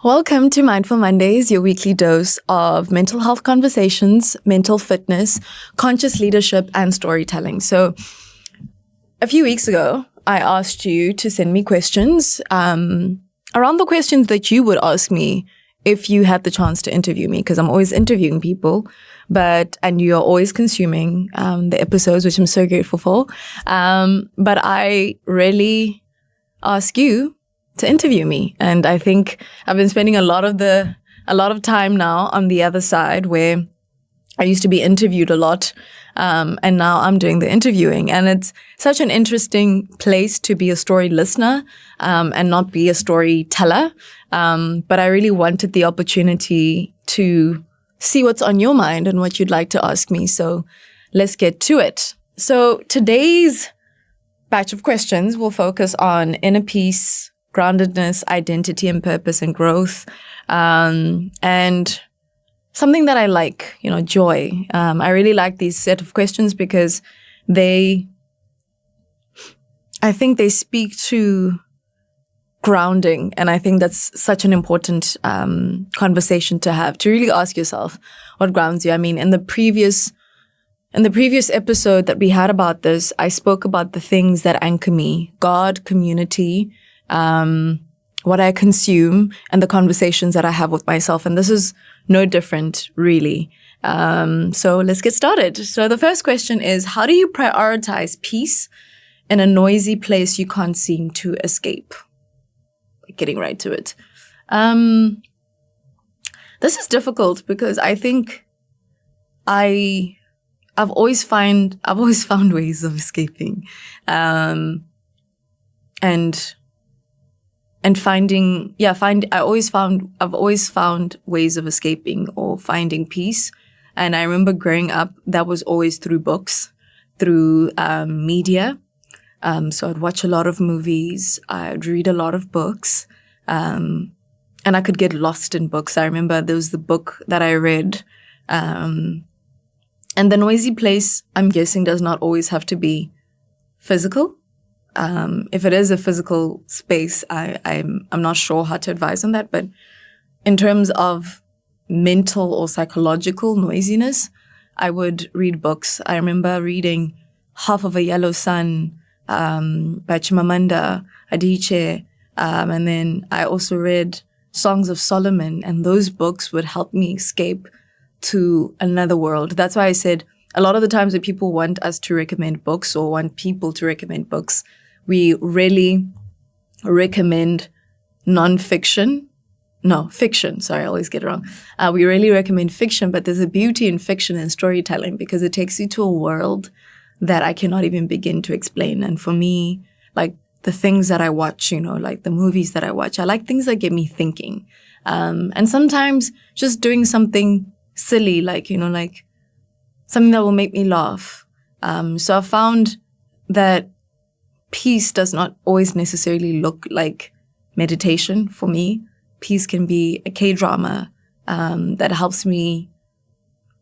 Welcome to Mindful Mondays, your weekly dose of mental health conversations, mental fitness, conscious leadership, and storytelling. So, a few weeks ago, I asked you to send me questions around the questions that you would ask me if you had the chance to interview me, because I'm always interviewing people, and you're always consuming the episodes, which I'm so grateful for. But I really ask you to interview me. And I think I've been spending a lot of time now on the other side where I used to be interviewed a lot. And now I'm doing the interviewing. And it's such an interesting place to be a story listener, and not be a storyteller. But I really wanted the opportunity to see what's on your mind and what you'd like to ask me. So let's get to it. So today's batch of questions will focus on inner peace, groundedness, identity and purpose and growth, and something that I like, joy. I really like these set of questions because I think they speak to grounding. And I think that's such an important conversation to have, to really ask yourself what grounds you. I mean, in the previous episode that we had about this, I spoke about the things that anchor me: God, community, what I consume, and the conversations that I have with myself. And this is no different, really. So let's get started. So the first question is, how do you prioritize peace in a noisy place you can't seem to escape? Getting right to it. This is difficult because I think I've always found ways of escaping, I've always found ways of escaping or finding peace. And I remember growing up, that was always through books, through media. So I'd watch a lot of movies, I'd read a lot of books, and I could get lost in books. I remember there was the book that I read, and the noisy place, I'm guessing, does not always have to be physical. If it is a physical space, I'm not sure how to advise on that. But in terms of mental or psychological noisiness, I would read books. I remember reading Half of a Yellow Sun by Chimamanda Adichie, and then I also read Songs of Solomon, and those books would help me escape to another world. That's why I said a lot of the times that people want us to recommend books or want people to recommend books, we really recommend fiction. Sorry, I always get it wrong. We really recommend fiction, but there's a beauty in fiction and storytelling because it takes you to a world that I cannot even begin to explain. And for me, like the things that I watch, like the movies that I watch, I like things that get me thinking. And sometimes just doing something silly, like something that will make me laugh. So I found that peace does not always necessarily look like meditation for me. Peace can be a K-drama that helps me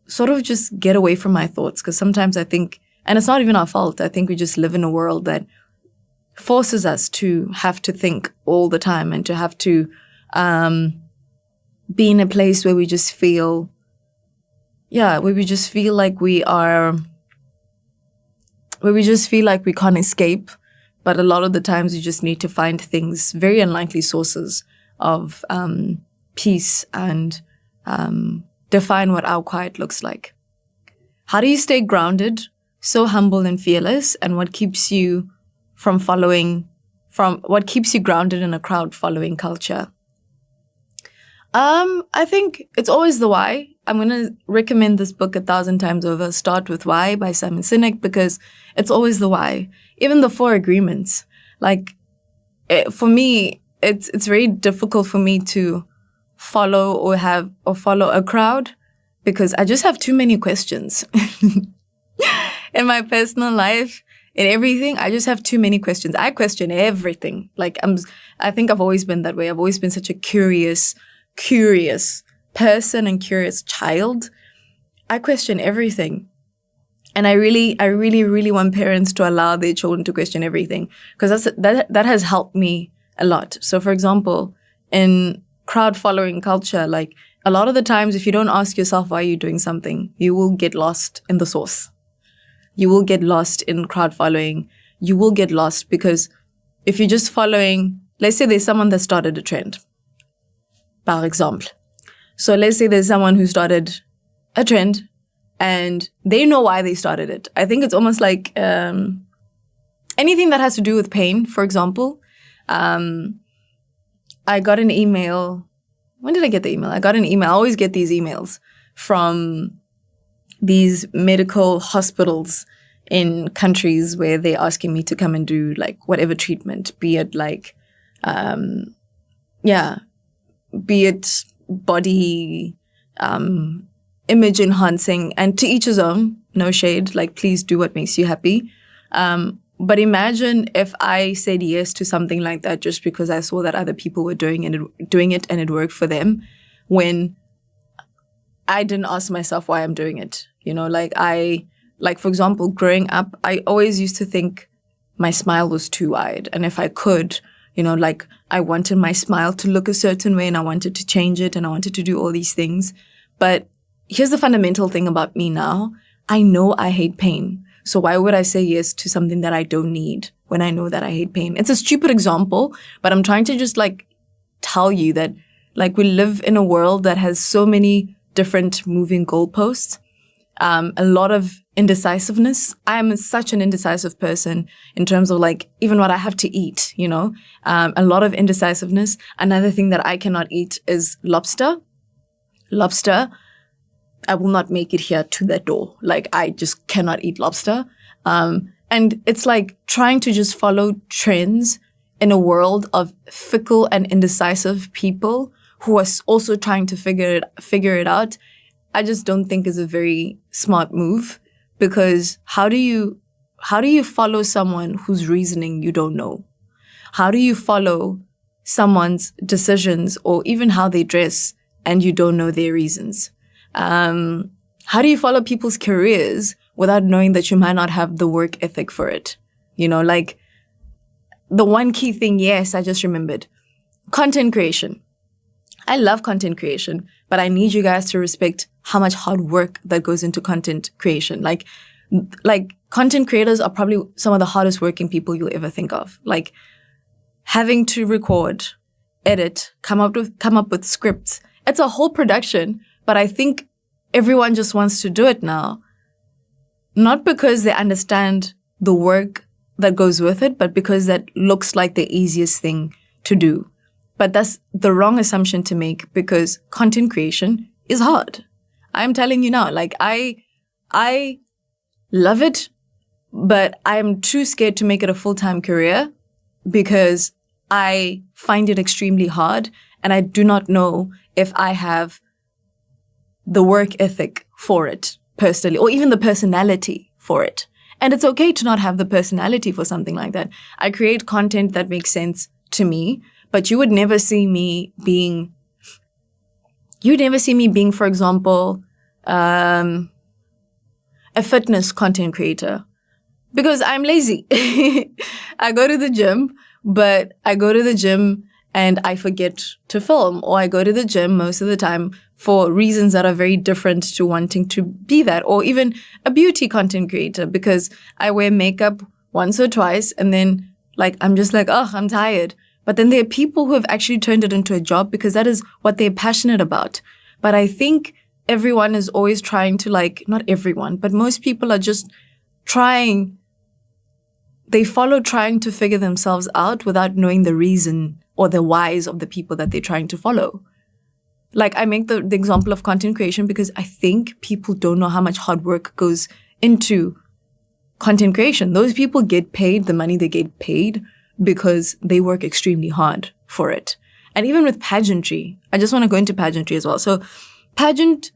sort of just get away from my thoughts. Because sometimes I think, and it's not even our fault, I think we just live in a world that forces us to have to think all the time and to have to be in a place where we just feel like we can't escape. But a lot of the times you just need to find things, very unlikely sources of peace, and define what our quiet looks like. How do you stay grounded, so humble and fearless, and what keeps you grounded in a crowd following culture? I think it's always the why. I'm going to recommend this book 1,000 times over, Start With Why by Simon Sinek, because it's always the why. Even the 4 agreements. For me, it's very difficult for me to follow follow a crowd because I just have too many questions. In my personal life, in everything, I just have too many questions. I question everything. I think I've always been that way. I've always been such a curious person and curious child. I question everything. And I really, really want parents to allow their children to question everything, because that has helped me a lot. So, for example, in crowd following culture, like a lot of the times, if you don't ask yourself why you're doing something, you will get lost in the source. You will get lost in crowd following. You will get lost because if you're just following, let's say there's someone that started a trend, par exemple. So let's say there's someone who started a trend and they know why they started it. I think it's almost like anything that has to do with pain, for example. I got an email. When did I get the email? I got an email. I always get these emails from these medical hospitals in countries where they're asking me to come and do like whatever treatment, be it like, be it body image enhancing, and to each his own, no shade, like please do what makes you happy. But imagine if I said yes to something like that just because I saw that other people were doing it and it worked for them, when I didn't ask myself why I'm doing it. You know, like for example, growing up, I always used to think my smile was too wide. And if I could, you know, like I wanted my smile to look a certain way and I wanted to change it and I wanted to do all these things. But here's the fundamental thing about me now. I know I hate pain. So why would I say yes to something that I don't need when I know that I hate pain? It's a stupid example, but I'm trying to just like tell you that like we live in a world that has so many different moving goalposts, a lot of indecisiveness. I am such an indecisive person in terms of like even what I have to eat, you know, a lot of indecisiveness. Another thing that I cannot eat is lobster. I will not make it here to the door. Like, I just cannot eat lobster. And it's like trying to just follow trends in a world of fickle and indecisive people who are also trying to figure it out. I just don't think is a very smart move, because how do you follow someone whose reasoning you don't know? How do you follow someone's decisions or even how they dress and you don't know their reasons? How do you follow people's careers without knowing that you might not have the work ethic for it? You know, like the one key thing, yes, I just remembered. Content creation. I love content creation, but I need you guys to respect how much hard work that goes into content creation. Like content creators are probably some of the hardest working people you'll ever think of. Like having to record, edit, come up with scripts. It's a whole production. But I think everyone just wants to do it now, not because they understand the work that goes with it, but because that looks like the easiest thing to do. But that's the wrong assumption to make, because content creation is hard. I'm telling you now, like I love it, but I'm too scared to make it a full-time career because I find it extremely hard, and I do not know if I have the work ethic for it personally, or even the personality for it. And it's okay to not have the personality for something like that. I create content that makes sense to me, but you would never see me being, for example, a fitness content creator, because I'm lazy. I go to the gym, but I go to the gym and I forget to film, or I go to the gym most of the time for reasons that are very different to wanting to be that, or even a beauty content creator, because I wear makeup once or twice and then like I'm just like, oh, I'm tired. But then there are people who have actually turned it into a job because that is what they're passionate about. But I think everyone is always trying to, like, not everyone, but most people are just trying to figure themselves out without knowing the reason or the whys of the people that they're trying to follow. Like, I make the example of content creation because I think people don't know how much hard work goes into content creation. Those people get paid the money they get paid because they work extremely hard for it. And even with pageantry, I just want to go into pageantry as well. So pageant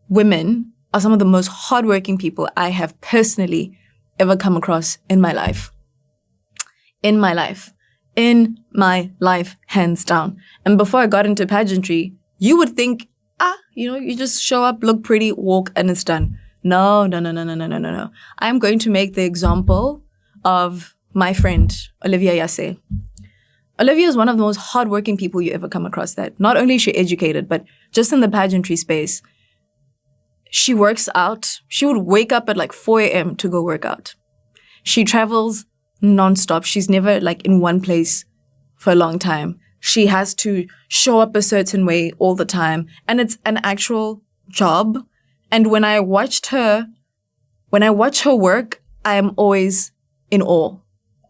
women are some of the most hardworking people I have personally ever come across in my life. In my life, hands down. And before I got into pageantry, you would think, you just show up, look pretty, walk, and it's done. No. I'm going to make the example of my friend, Olivia Yasse. Olivia is one of the most hardworking people you ever come across. That not only is she educated, but just in the pageantry space, she works out. She would wake up at like 4 a.m. to go work out. She travels nonstop. She's never like in one place for a long time. She has to show up a certain way all the time. And it's an actual job. And when I watch her work, I am always in awe.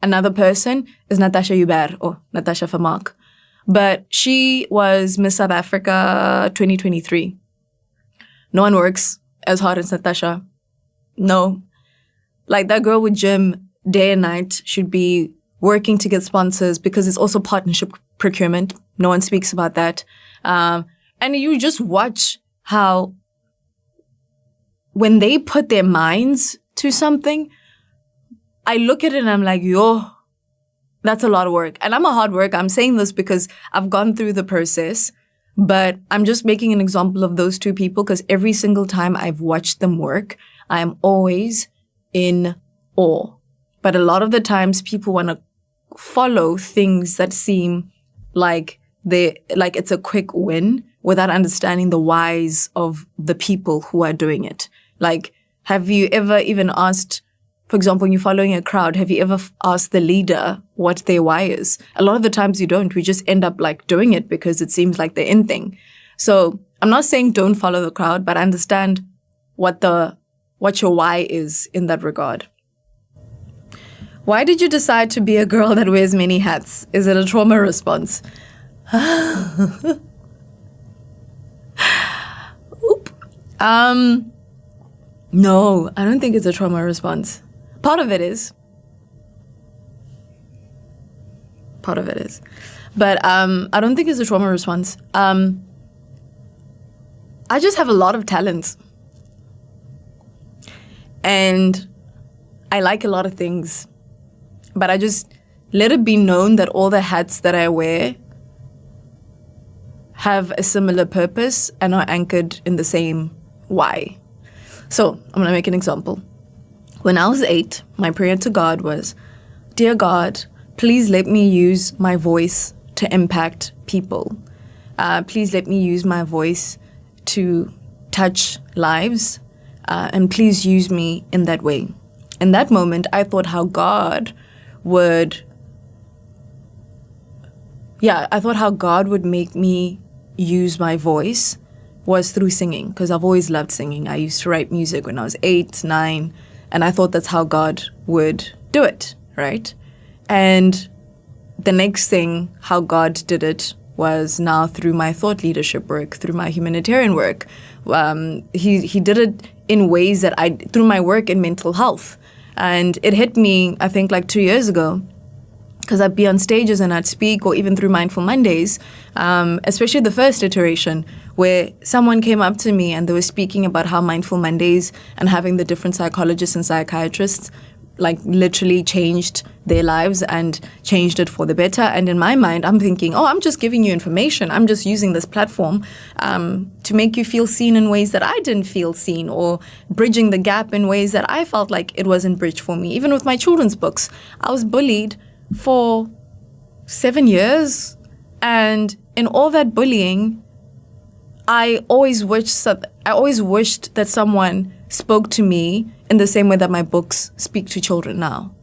Another person is Natasha Hubert or Natasha Vermaak. But she was Miss South Africa 2023. No one works as hard as Natasha. No. Like that girl with gym day and night should be working to get sponsors because it's also partnership procurement. No one speaks about that. And you just watch how when they put their minds to something, I look at it and I'm like, yo, that's a lot of work. And I'm a hard worker. I'm saying this because I've gone through the process, but I'm just making an example of those two people because every single time I've watched them work, I am always in awe. But a lot of the times people want to follow things that seem like it's a quick win without understanding the whys of the people who are doing it. Like, have you ever even asked, for example, when you're following a crowd, have you ever asked the leader what their why is? A lot of the times you don't. We just end up like doing it because it seems like the in thing. So I'm not saying don't follow the crowd, but understand what your why is in that regard. Why did you decide to be a girl that wears many hats? Is it a trauma response? Oop. No, I don't think it's a trauma response. Part of it is. But I don't think it's a trauma response. I just have a lot of talents. And I like a lot of things. But I just let it be known that all the hats that I wear have a similar purpose and are anchored in the same why. So I'm going to make an example. When I was 8, my prayer to God was, Dear God, please let me use my voice to impact people. Please let me use my voice to touch lives. And please use me in that way. In that moment, I thought how God would make me use my voice was through singing, because I've always loved singing. I used to write music when I was 8, 9, and I thought that's how God would do it, right? And the next thing, how God did it, was now through my thought leadership work, through my humanitarian work. He did it in ways that through my work in mental health. And it hit me, I think, like 2 years ago, because I'd be on stages and I'd speak, or even through Mindful Mondays, especially the first iteration, where someone came up to me and they were speaking about how Mindful Mondays and having the different psychologists and psychiatrists like literally changed their lives and changed it for the better. And in my mind, I'm thinking, I'm just giving you information. I'm just using this platform to make you feel seen in ways that I didn't feel seen, or bridging the gap in ways that I felt like it wasn't bridged for me. Even with my children's books, I was bullied for 7 years. And in all that bullying, I always wished that someone spoke to me in the same way that my books speak to children now.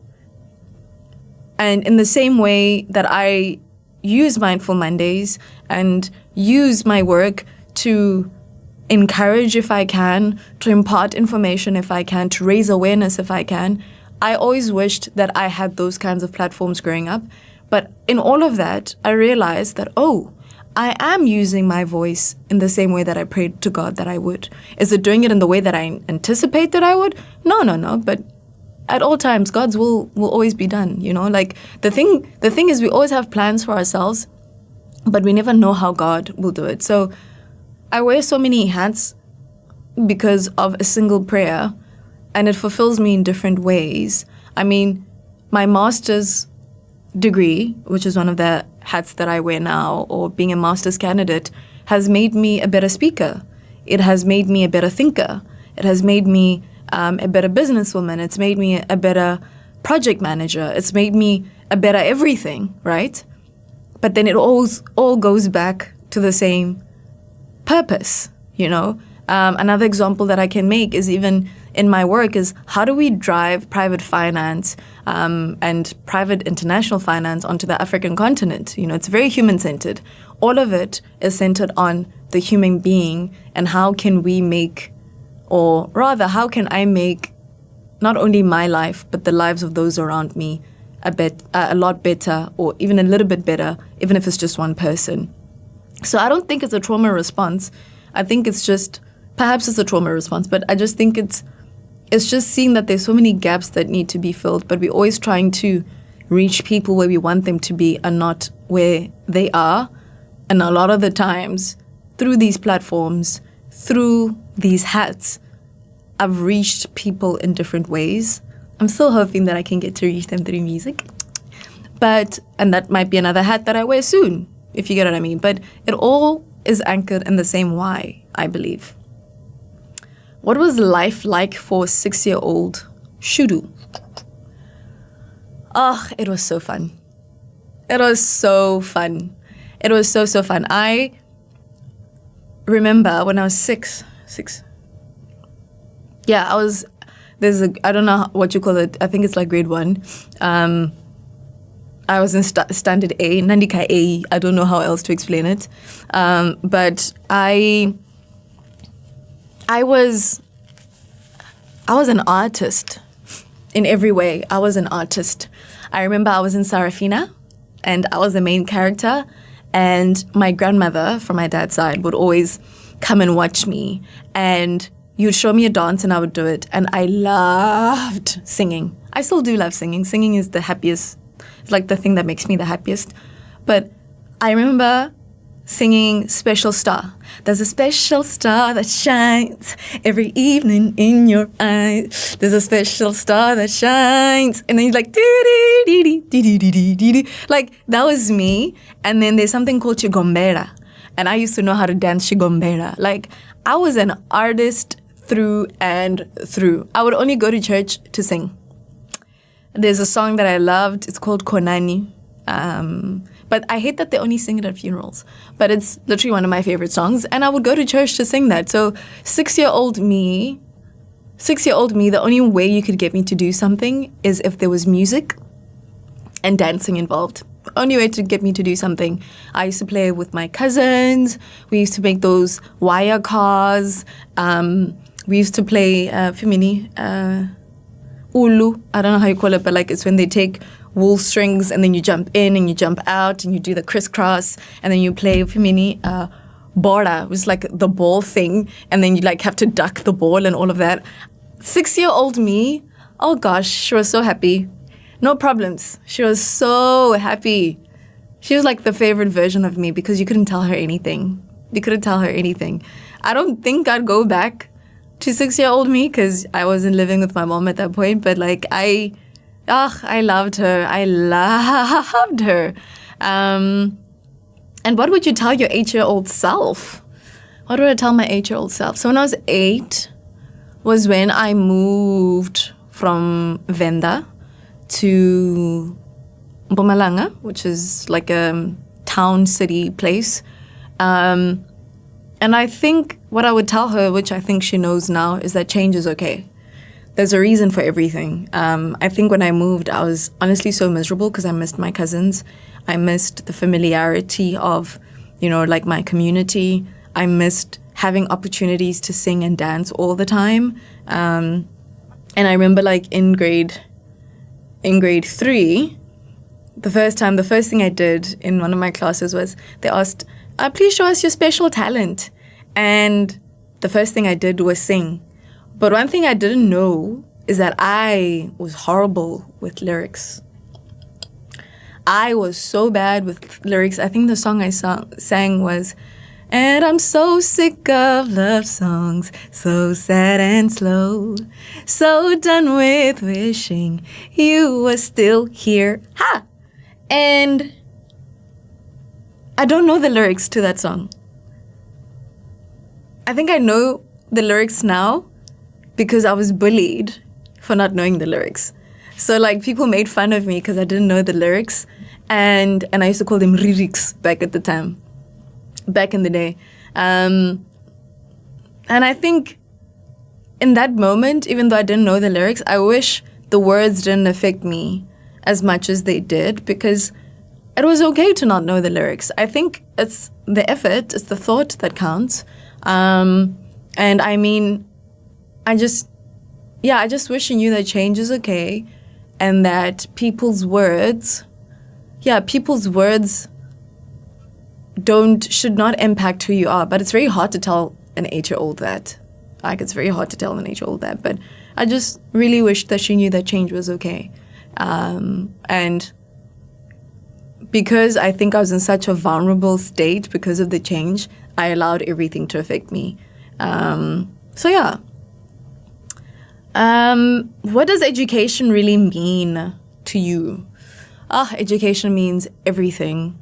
And in the same way that I use Mindful Mondays and use my work to encourage if I can, to impart information if I can, to raise awareness if I can, I always wished that I had those kinds of platforms growing up. But in all of that, I realized that, I am using my voice in the same way that I prayed to God that I would. Is it doing it in the way that I anticipate that I would? No. But at all times, God's will always be done. Like the thing is, we always have plans for ourselves, but we never know how God will do it. So I wear so many hats because of a single prayer, and it fulfills me in different ways. I mean, my master's degree, which is one of the hats that I wear now, or being a master's candidate, has made me a better speaker. It has made me a better thinker. It has made me a better businesswoman. It's made me a better project manager. It's made me a better everything, right? But then it all goes back to the same purpose, you know? Another example that I can make is even in my work is how do we drive private finance and private international finance onto the African continent? You know, it's very human-centered. All of it is centered on the human being and how can we make, or rather, how can I make not only my life, but the lives of those around me a lot better, or even a little bit better, even if it's just one person. So I don't think it's a trauma response. I think it's just, perhaps it's a trauma response, but I just think it's just seeing that there's so many gaps that need to be filled, but we're always trying to reach people where we want them to be and not where they are. And a lot of the times, through these platforms, through these hats, I've reached people in different ways. I'm still hoping that I can get to reach them through music. And that might be another hat that I wear soon, if you get what I mean. But it all is anchored in the same why, I believe. What was life like for 6-year-old Shudu? Oh, it was so fun. It was so fun. It was so fun. I remember when I was six. Yeah, I don't know what you call it. I think it's like grade 1. I was in standard A, Nandika A. I don't know how else to explain it. But I was an artist in every way. I was an artist. I remember I was in Sarafina and I was the main character, and my grandmother from my dad's side would always come and watch me, and you'd show me a dance and I would do it, and I loved singing. I still do love singing. Singing is the happiest. It's like the thing that makes me the happiest. But I remember singing Special Star. There's a special star that shines every evening in your eyes. There's a special star that shines. And then you're like, dee-dee-dee-dee-dee-dee-dee-dee. Like, that was me. And then there's something called Chigombera. And I used to know how to dance Chigombera. Like, I was an artist through and through. I would only go to church to sing. There's a song that I loved. It's called Konani. But I hate that they only sing it at funerals. But it's literally one of my favorite songs. And I would go to church to sing that. So 6-year-old me, the only way you could get me to do something is if there was music and dancing involved. The only way to get me to do something. I used to play with my cousins. We used to make those wire cars. We used to play Femini, Ulu. I don't know how you call it, but like it's when they take wool strings and then you jump in and you jump out and you do the crisscross and then you play Femini Bora. It was like the ball thing, and then you like have to duck the ball and all of that. 6-year-old me, oh gosh, she was so happy. No problems. She was so happy. She was like the favorite version of me because you couldn't tell her anything. You couldn't tell her anything. I don't think I'd go back to 6-year-old me because I wasn't living with my mom at that point. But like I loved her. I loved her. And what would you tell your 8-year-old self? What would I tell my 8-year-old self? So when I was 8 was when I moved from Venda to Mpumalanga, which is like a town city place. And I think what I would tell her, which I think she knows now, is that change is okay. There's a reason for everything. I think when I moved, I was honestly so miserable because I missed my cousins. I missed the familiarity of, like my community. I missed having opportunities to sing and dance all the time. And I remember like in grade 3, the first thing I did in one of my classes was they asked, please show us your special talent. And the first thing I did was sing. But one thing I didn't know is that I was horrible with lyrics. I was so bad with lyrics. I think the song I sang was, and I'm so sick of love songs, so sad and slow, so done with wishing you were still here. Ha! And I don't know the lyrics to that song. I think I know the lyrics now because I was bullied for not knowing the lyrics. So like people made fun of me because I didn't know the lyrics. and I used to call them lyrics back at the time, back in the day. And I think in that moment, even though I didn't know the lyrics, I wish the words didn't affect me as much as they did, because it was okay to not know the lyrics. I think it's the effort, it's the thought that counts. And I mean, I just wish I knew that change is okay, and that people's words should not impact who you are. But it's very hard to tell an 8-year-old that. Like, it's very hard to tell an 8-year-old that. But I just really wish that she knew that change was okay. And because I think I was in such a vulnerable state because of the change, I allowed everything to affect me. So yeah. What does education really mean to you? Education means everything.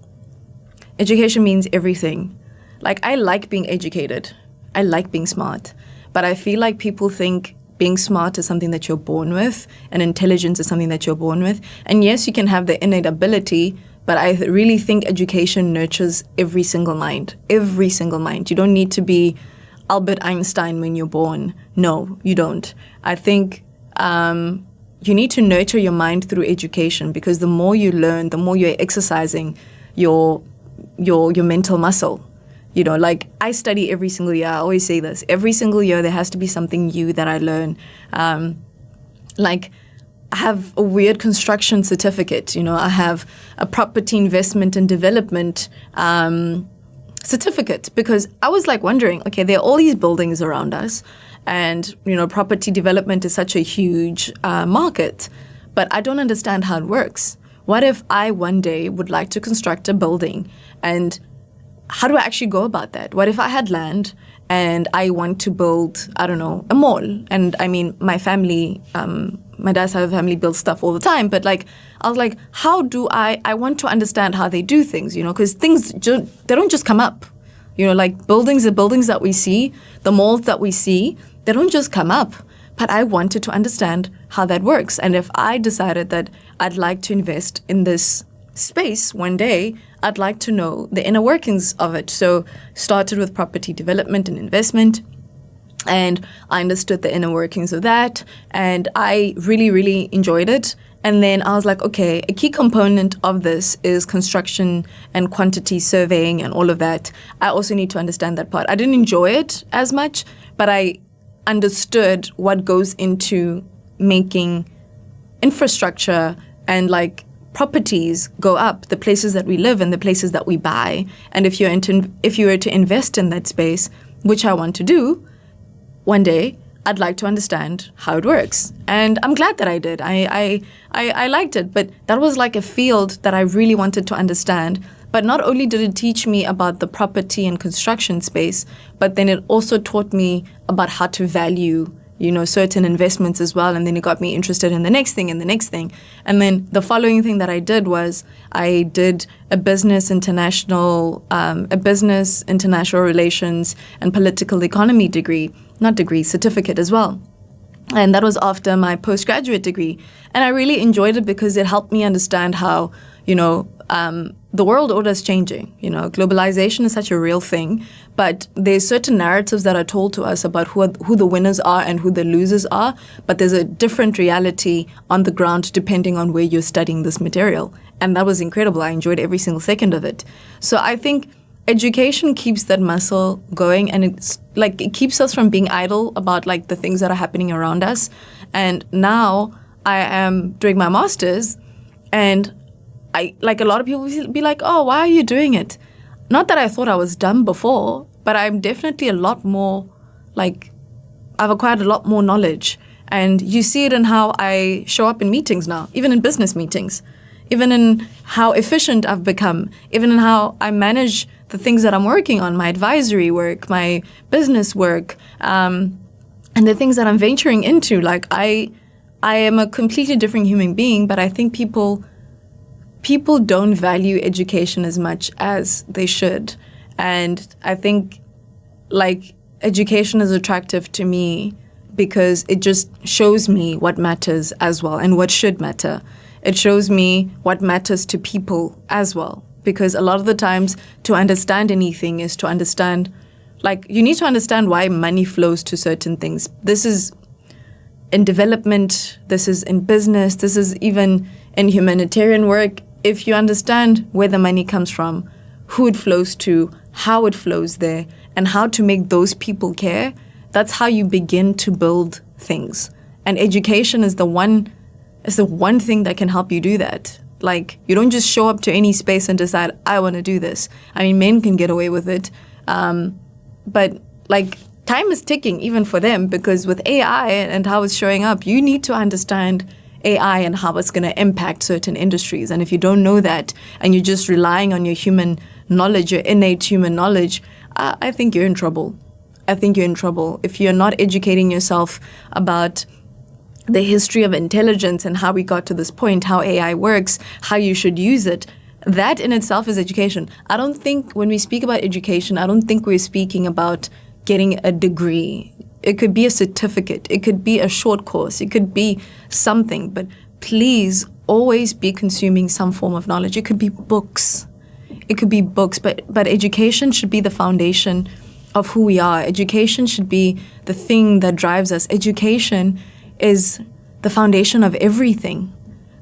Education means everything. Like, I like being educated. I like being smart. But I feel like people think being smart is something that you're born with, and intelligence is something that you're born with. And yes, you can have the innate ability, but I really think education nurtures every single mind. Every single mind. You don't need to be Albert Einstein when you're born. No, you don't. I think you need to nurture your mind through education, because the more you learn, the more you're exercising your mental muscle. You know, like, I study every single year. I always say this. Every single year there has to be something new that I learn. Like, I have a weird construction certificate. You know, I have a property investment and development certificate, because I was like wondering, okay, there are all these buildings around us, and, you know, property development is such a huge market, but I don't understand how it works. What if I one day would like to construct a building, and how do I actually go about that? What if I had land and I want to build, I don't know, a mall? And I mean, my family, my dad's side of the family builds stuff all the time, but like, I was like, how do I want to understand how they do things, you know, because things, they don't just come up. You know, like, the buildings that we see, the malls that we see, they don't just come up. But I wanted to understand how that works. And if I decided that I'd like to invest in this space one day, I'd like to know the inner workings of it. So started with property development and investment, and I understood the inner workings of that, and I really, really enjoyed it. And then I was like, okay, a key component of this is construction and quantity surveying and all of that. I also need to understand that part. I didn't enjoy it as much, but I understood what goes into making infrastructure and, like, properties go up, the places that we live and the places that we buy. And if you were to invest in that space, which I want to do one day, I'd like to understand how it works. And I'm glad that I did. I liked it, but that was like a field that I really wanted to understand. But not only did it teach me about the property and construction space, but then it also taught me about how to value, you know, certain investments as well. And then it got me interested in the next thing and the next thing. And then the following thing that I did was I did a business international relations and political economy certificate as well. And that was after my postgraduate degree. And I really enjoyed it because it helped me understand how, you know, the world order is changing. You know, globalization is such a real thing, but there's certain narratives that are told to us about who the winners are and who the losers are, but there's a different reality on the ground depending on where you're studying this material. And that was incredible. I enjoyed every single second of it. So I think education keeps that muscle going, and it's like, it keeps us from being idle about, like, the things that are happening around us. And now I am doing my master's, and I, like, a lot of people will be like, oh, why are you doing it? Not that I thought I was dumb before, but I'm definitely a lot more, like, I've acquired a lot more knowledge. And you see it in how I show up in meetings now, even in business meetings, even in how efficient I've become, even in how I manage the things that I'm working on, my advisory work, my business work, and the things that I'm venturing into. Like, I am a completely different human being, but I think people don't value education as much as they should. And I think, like, education is attractive to me because it just shows me what matters as well and what should matter. It shows me what matters to people as well. Because a lot of the times to understand anything is to understand, like, you need to understand why money flows to certain things. This is in development, this is in business, this is even in humanitarian work. If you understand where the money comes from, who it flows to, how it flows there, and how to make those people care, that's how you begin to build things. And education is the one thing that can help you do that. Like, you don't just show up to any space and decide, I want to do this. I mean, men can get away with it. But, like, time is ticking even for them, because with AI and how it's showing up, you need to understand AI and how it's going to impact certain industries. And if you don't know that and you're just relying on your human knowledge, your innate human knowledge, I think you're in trouble. I think you're in trouble. If you're not educating yourself about the history of intelligence and how we got to this point, how AI works, how you should use it, that in itself is education. I don't think when we speak about education, I don't think we're speaking about getting a degree. It could be a certificate. It could be a short course. It could be something. But please always be consuming some form of knowledge. It could be books. It could be books. But education should be the foundation of who we are. Education should be the thing that drives us. Education is the foundation of everything.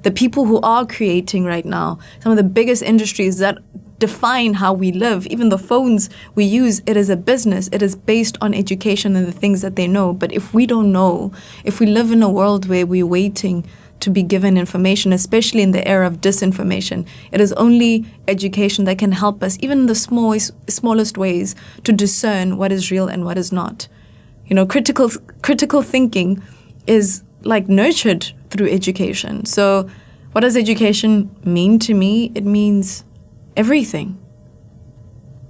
The people who are creating right now, some of the biggest industries that define how we live, even the phones we use, it is a business. It is based on education and the things that they know. But if we don't know, if we live in a world where we're waiting to be given information, especially in the era of disinformation, it is only education that can help us, even in the smallest ways, to discern what is real and what is not. You know, critical thinking is like nurtured through education. So what does education mean to me? It means everything.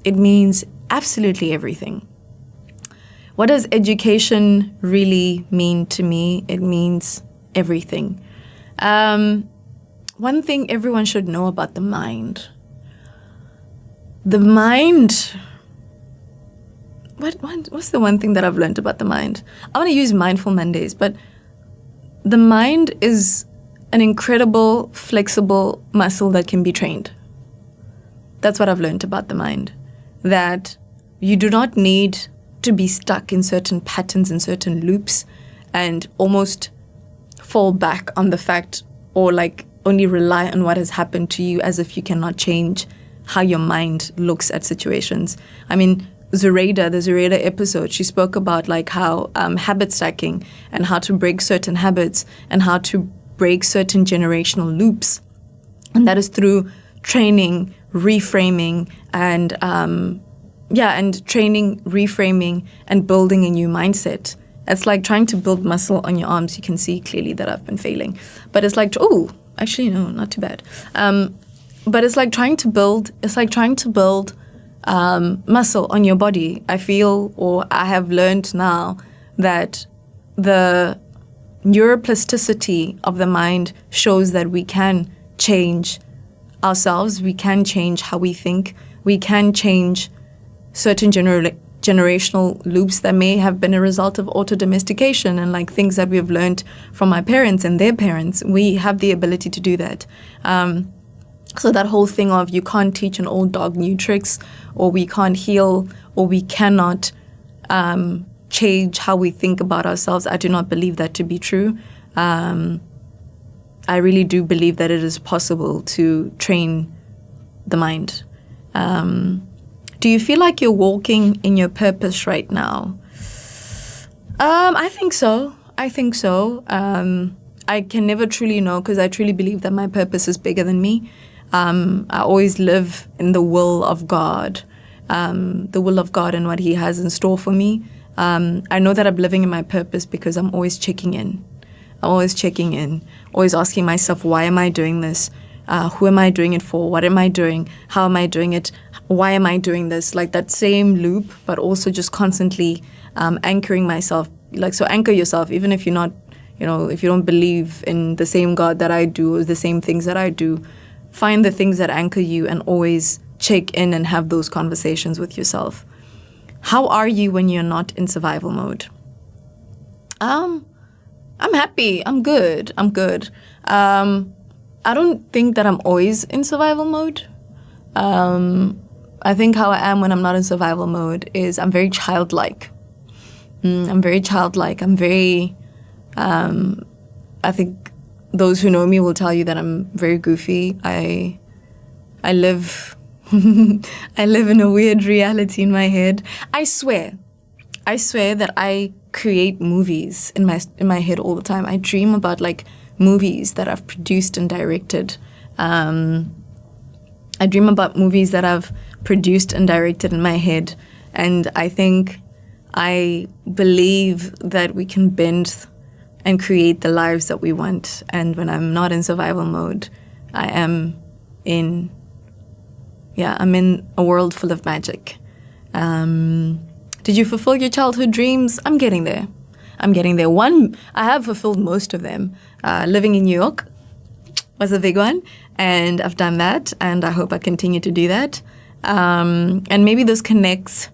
It means absolutely everything. What does education really mean to me? It means everything. One thing everyone should know about the mind. The mind, what's the one thing that I've learned about the mind? I want to use Mindful Mondays, but the mind is an incredible, flexible muscle that can be trained. That's what I've learned about the mind. That you do not need to be stuck in certain patterns and certain loops and almost fall back on the fact, or like only rely on what has happened to you, as if you cannot change how your mind looks at situations. I mean, the Zoraida episode, she spoke about like how habit stacking and how to break certain habits and how to break certain generational loops. And that is through training, reframing, and training, reframing, and building a new mindset. It's like trying to build muscle on your arms. You can see clearly that I've been failing. But it's like, actually, no, not too bad. But it's like trying to build muscle on your body. I feel, or I have learned now, that the neuroplasticity of the mind shows that we can change ourselves, we can change how we think, we can change certain generational loops that may have been a result of auto-domestication and like things that we have learned from our parents and their parents. We have the ability to do that. So that whole thing of you can't teach an old dog new tricks, or we can't heal, or we cannot change how we think about ourselves, I do not believe that to be true. I really do believe that it is possible to train the mind. Do you feel like you're walking in your purpose right now? I think so. I can never truly know, because I truly believe that my purpose is bigger than me. I always live in the will of God, and what He has in store for me. I know that I'm living in my purpose because I'm always checking in. Always asking myself, why am I doing this? Who am I doing it for? What am I doing? How am I doing it? Why am I doing this? Like that same loop, but also just constantly anchoring myself. Like, so anchor yourself, even if you're not, if you don't believe in the same God that I do or the same things that I do, find the things that anchor you and always check in and have those conversations with yourself. How are you when you're not in survival mode? I'm happy. I'm good. I don't think that I'm always in survival mode. I think how I am when I'm not in survival mode is I'm very childlike. I'm very childlike. I'm very, I think those who know me will tell you that I'm very goofy. I live, I live in a weird reality in my head. I swear that I create movies in my head all the time. I dream about like movies that I've produced and directed. I dream about movies that I've produced and directed in my head, and I believe that we can bend and create the lives that we want. And when I'm not in survival mode, I'm in a world full of magic. Did you fulfill your childhood dreams? I'm getting there. I have fulfilled most of them. Living in New York was a big one, and I've done that, and I hope I continue to do that. And maybe this connects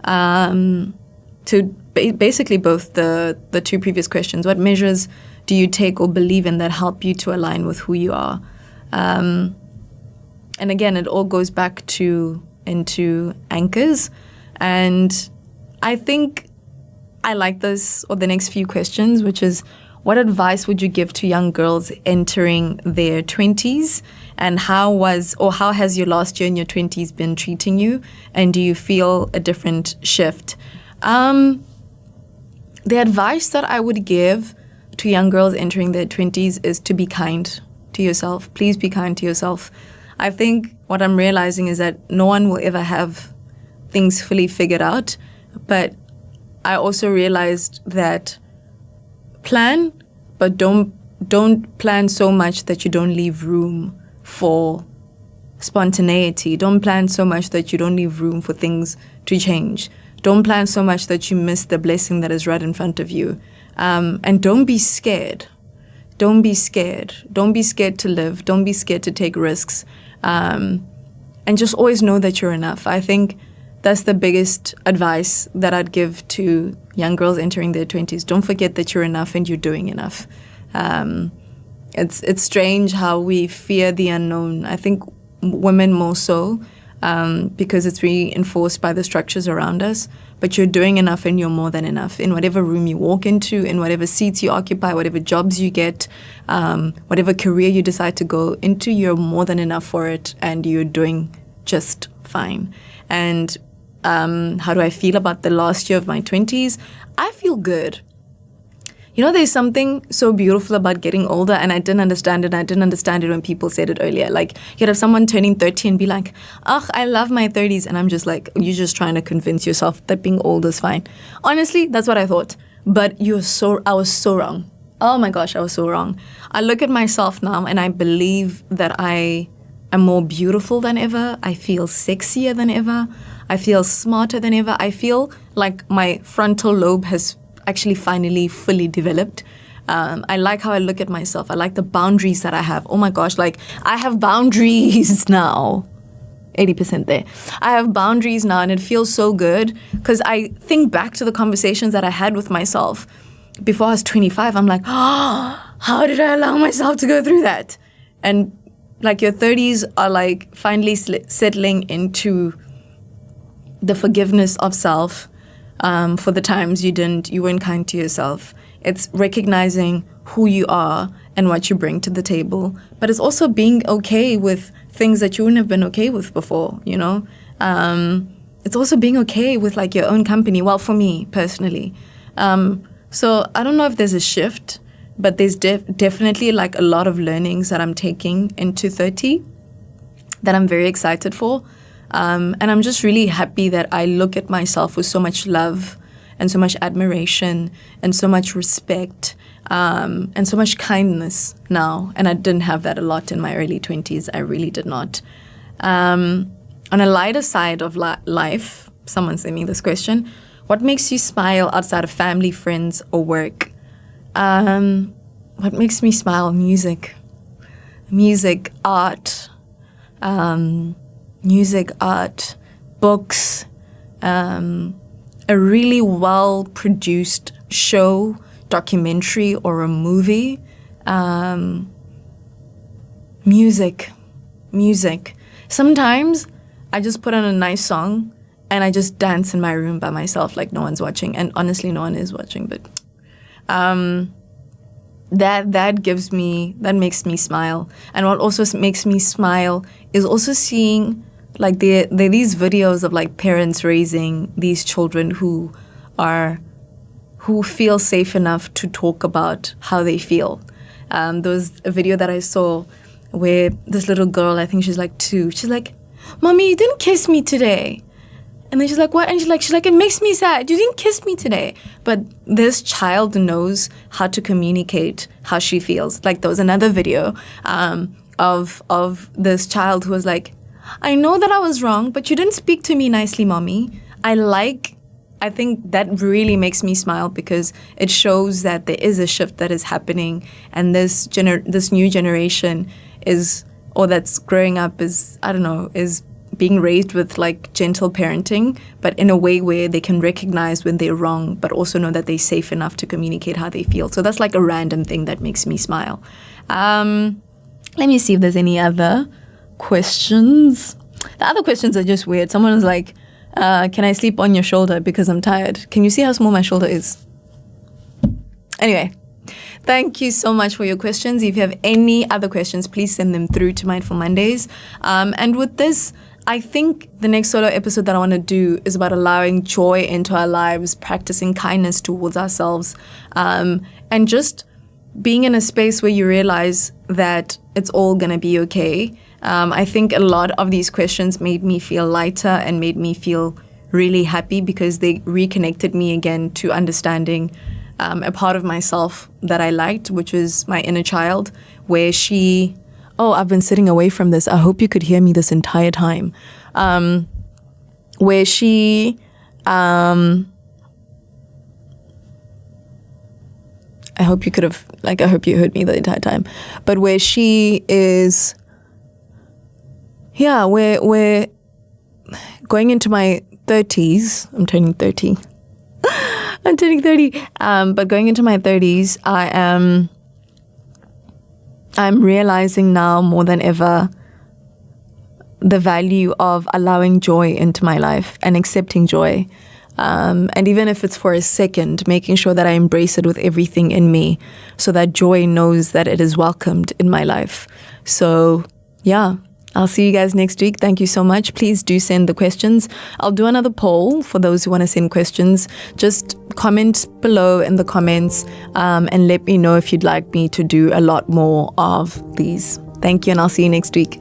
to basically both the two previous questions. What measures do you take or believe in that help you to align with who you are? And again, it all goes back into anchors. And I think I like this, or the next few questions, which is, what advice would you give to young girls entering their 20s? And how has your last year in your 20s been treating you? And do you feel a different shift? The advice that I would give to young girls entering their 20s is to be kind to yourself. Please be kind to yourself. I think what I'm realizing is that no one will ever have things fully figured out. But I also realized that plan, but don't plan so much that you don't leave room for spontaneity. Don't plan so much that you don't leave room for things to change. Don't plan so much that you miss the blessing that is right in front of you. And don't be scared. Don't be scared. Don't be scared to live. Don't be scared to take risks. And just always know that you're enough. I think that's the biggest advice that I'd give to young girls entering their 20s. Don't forget that you're enough and you're doing enough. It's strange how we fear the unknown. I think women more so, because it's reinforced by the structures around us. But you're doing enough and you're more than enough. In whatever room you walk into, in whatever seats you occupy, whatever jobs you get, whatever career you decide to go into, you're more than enough for it and you're doing just fine. And how do I feel about the last year of my 20s? I feel good. You know, there's something so beautiful about getting older, and I didn't understand it. I didn't understand it when people said it earlier. Like, you'd have someone turning 30 and be like, ugh, I love my 30s. And I'm just like, you're just trying to convince yourself that being old is fine. Honestly, that's what I thought. But I was so wrong. Oh my gosh, I was so wrong. I look at myself now and I believe that I am more beautiful than ever. I feel sexier than ever. I feel smarter than ever. I feel like my frontal lobe has actually finally fully developed. I like how I look at myself. I like the boundaries that I have. Oh my gosh, like I have boundaries now. 80% there. I have boundaries now and it feels so good because I think back to the conversations that I had with myself before I was 25. I'm like, oh, how did I allow myself to go through that? And like your 30s are like finally settling into the forgiveness of self. For the times you weren't kind to yourself. It's recognizing who you are and what you bring to the table. But it's also being okay with things that you wouldn't have been okay with before, you know? It's also being okay with like your own company. Well, for me personally. So I don't know if there's a shift, but there's definitely like a lot of learnings that I'm taking into 30 that I'm very excited for. And I'm just really happy that I look at myself with so much love and so much admiration and so much respect and so much kindness now. And I didn't have that a lot in my early 20s. I really did not. On a lighter side of life, someone sent me this question. What makes you smile outside of family, friends, or work? What makes me smile? Music, art, books, a really well-produced show, documentary, or a movie. Music. Sometimes I just put on a nice song and I just dance in my room by myself like no one's watching. And honestly, no one is watching. But that makes me smile. And what also makes me smile is also seeing like there are these videos of like parents raising these children who feel safe enough to talk about how they feel. There was a video that I saw where this little girl, I think she's like 2, she's like, "Mommy, you didn't kiss me today." And then she's like, "What?" And she's like, "It makes me sad. You didn't kiss me today." But this child knows how to communicate how she feels. Like there was another video of this child who was like, "I know that I was wrong, but you didn't speak to me nicely, Mommy." I think that really makes me smile because it shows that there is a shift that is happening, and this new generation that's growing up is being raised with like gentle parenting, but in a way where they can recognize when they're wrong, but also know that they're safe enough to communicate how they feel. So that's like a random thing that makes me smile. Let me see if there's any other questions. The other questions are just weird. Someone was like, can I sleep on your shoulder because I'm tired? Can you see how small my shoulder is? Anyway, thank you so much for your questions. If you have any other questions, please send them through to Mindful Mondays. And with this, I think the next solo episode that I want to do is about allowing joy into our lives, practicing kindness towards ourselves, and just being in a space where you realize that it's all going to be okay. I think a lot of these questions made me feel lighter and made me feel really happy because they reconnected me again to understanding a part of myself that I liked, which was my inner child, where she... Oh, I've been sitting away from this. I hope you could hear me this entire time. Where she... I hope you heard me the entire time. But where she is... Yeah, we're going into my 30s. I'm turning 30. I'm turning 30. But going into my 30s, I'm realizing now more than ever the value of allowing joy into my life and accepting joy. And even if it's for a second, making sure that I embrace it with everything in me so that joy knows that it is welcomed in my life. So, yeah. I'll see you guys next week. Thank you so much. Please do send the questions. I'll do another poll for those who want to send questions. Just comment below in the comments and let me know if you'd like me to do a lot more of these. Thank you, and I'll see you next week.